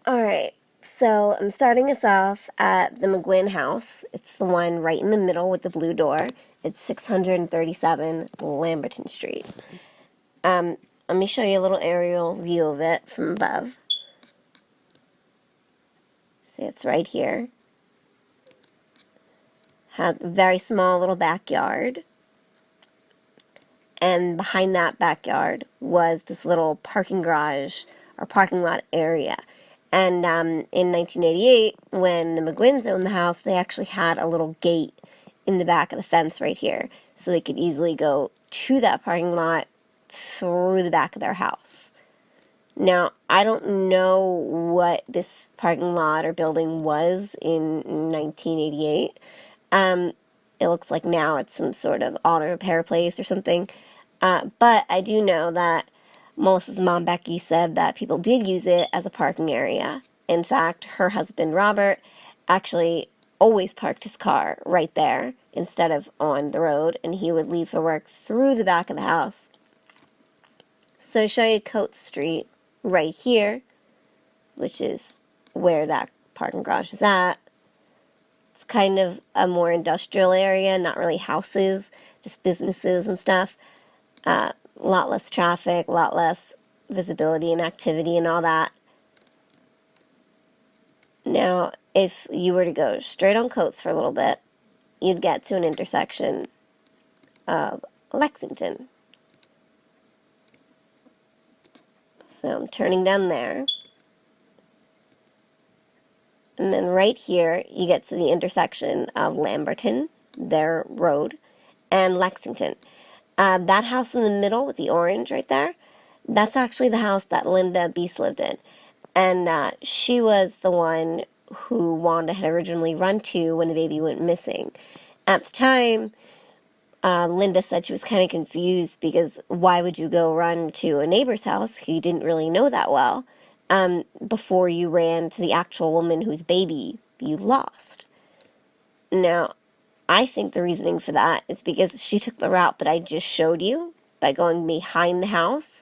Alright, so I'm starting us off at the McGuinn house. It's the one right in the middle with the blue door. It's 637 Lamberton Street. Let me show you a little aerial view of it from above. See, it's right here. Had a very small little backyard. And behind that backyard was this little parking garage or parking lot area. And in 1988, when the McGuinns owned the house, they actually had a little gate in the back of the fence right here, so they could easily go to that parking lot through the back of their house. Now, I don't know what this parking lot or building was in 1988. It looks like now it's some sort of auto repair place or something. But I do know that Melissa's mom, Becky, said that people did use it as a parking area. In fact, her husband, Robert, actually always parked his car right there instead of on the road, and he would leave for work through the back of the house. So to show you Coates Street right here, which is where that parking garage is at, it's kind of a more industrial area, not really houses, just businesses and stuff. A lot less traffic, a lot less visibility and activity and all that. Now, if you were to go straight on Coates for a little bit, you'd get to an intersection of Lexington. So I'm turning down there. And then right here, you get to the intersection of Lamberton, their road, and Lexington. That house in the middle with the orange right there, that's actually the house that Linda Beast lived in. And she was the one who Wanda had originally run to when the baby went missing. At the time, Linda said she was kind of confused because why would you go run to a neighbor's house who you didn't really know that well before you ran to the actual woman whose baby you lost? Now, I think the reasoning for that is because she took the route that I just showed you by going behind the house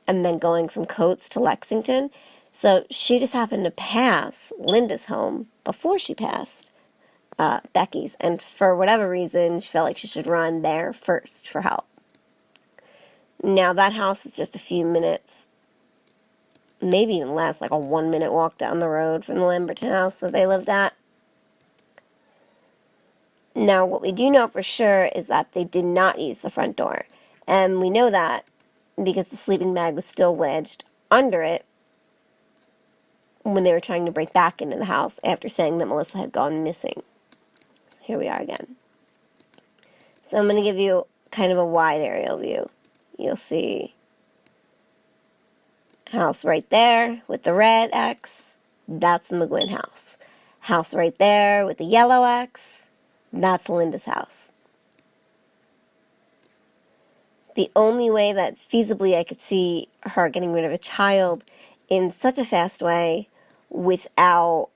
and then going from Coates to Lexington. So she just happened to pass Linda's home before she passed Becky's. And for whatever reason, she felt like she should run there first for help. Now, that house is just a few minutes, maybe even less, like a 1-minute walk down the road from the Lamberton house that they lived at. Now, what we do know for sure is that they did not use the front door. And we know that because the sleeping bag was still wedged under it when they were trying to break back into the house after saying that Melissa had gone missing. Here we are again. So I'm going to give you kind of a wide aerial view. You'll see house right there with the red X. That's the McGuinn house. House right there with the yellow X. That's Linda's house. The only way that feasibly I could see her getting rid of a child in such a fast way without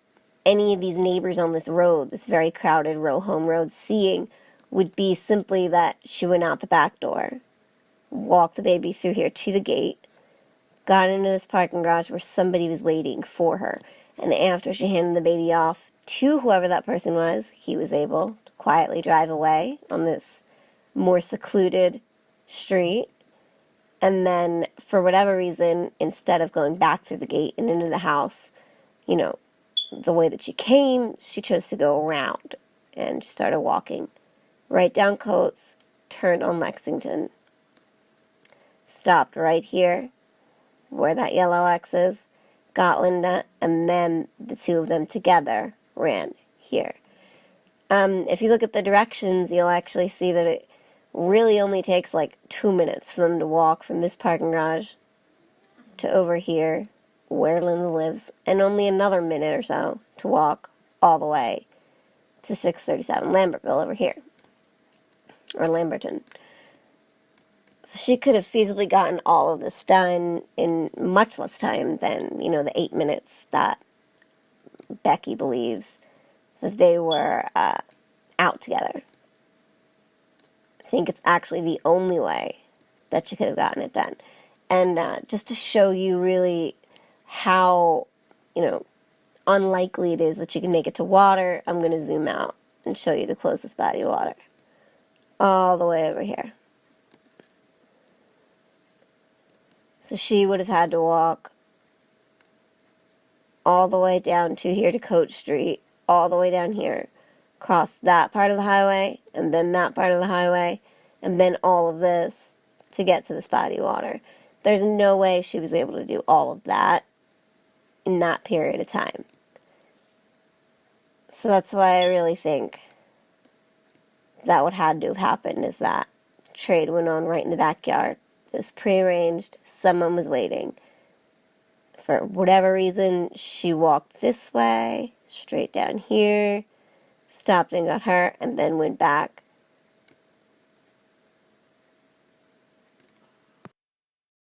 any of these neighbors on this road, this very crowded row home road, seeing would be simply that she went out the back door, walked the baby through here to the gate, got into this parking garage where somebody was waiting for her, and after she handed the baby off to whoever that person was, he was able to quietly drive away on this more secluded street. And then, for whatever reason, instead of going back through the gate and into the house, you know, the way that she came, she chose to go around and started walking right down Coates, turned on Lexington, stopped right here where that yellow X is, got Linda, and then the two of them together ran here. If you look at the directions, you'll actually see that it really only takes like 2 minutes for them to walk from this parking garage to over here where Linda lives, and only another minute or so to walk all the way to 637 Lambertville over here, or Lamberton. So she could have feasibly gotten all of this done in much less time than, the 8 minutes that Becky believes that they were out together. I think it's actually the only way that she could have gotten it done. And just to show you really how unlikely it is that she can make it to water, I'm going to zoom out and show you the closest body of water. All the way over here. So she would have had to walk all the way down to here to Coach Street, all the way down here, cross that part of the highway, and then that part of the highway, and then all of this to get to this body of water. There's no way she was able to do all of that in that period of time. So that's why I really think that what had to have happened is that trade went on right in the backyard. It was prearranged. Someone was waiting. For whatever reason, she walked this way, straight down here, stopped and got her, and then went back